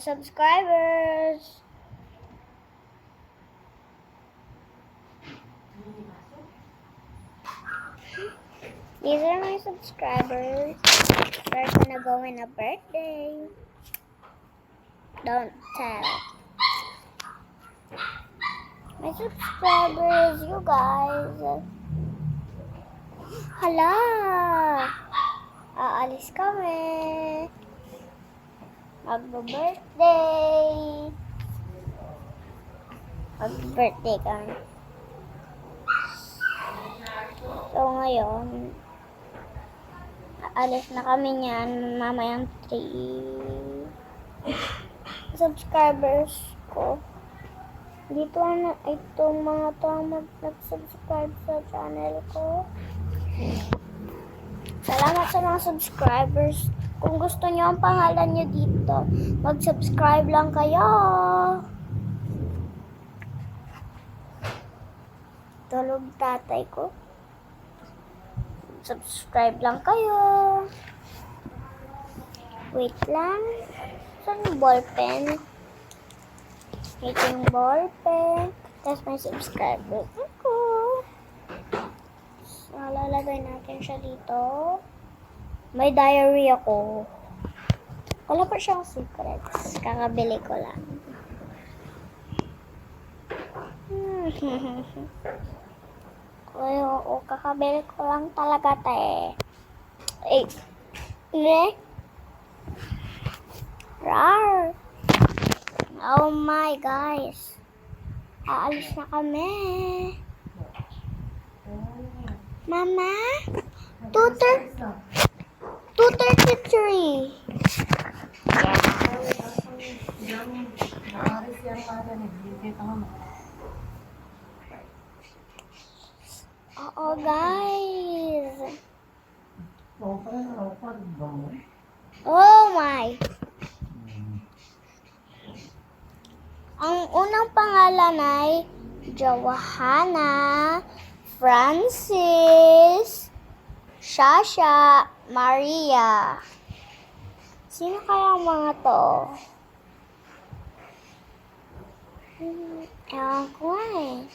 subscribers. These are my subscribers. They're gonna go in a birthday. Don't tell. My subscribers, you guys. Hala! Aalis kami. Mag-birthday. Mag-birthday kami. So ngayon, aalis na kami niyan mamayang 3 subscribers ko. Dito na itong mga to ang nag-subscribe sa channel ko. Salamat sa mga subscribers. Kung gusto niyo ang pangalan niyo dito, mag-subscribe lang kayo. Tulog tatay ko. Subscribe lang kayo. Wait lang. Saan yung ballpen? Ito yung ballpen. Tapos may subscribers ako. So, lalagay natin siya dito. May diary ako. Wala pa siyang secrets. Kakabili ko lang. Oo, kakabili ko lang talaga, te. Eh, ne? Rar! Oh my, guys. Aalis na kami. Mama? 2:33. Oo, guys. Oh my. Ang unang pangalan ay Johanna, Francis, Shasha, Maria. Sino kaya ang mga to? Ewan ko nga eh.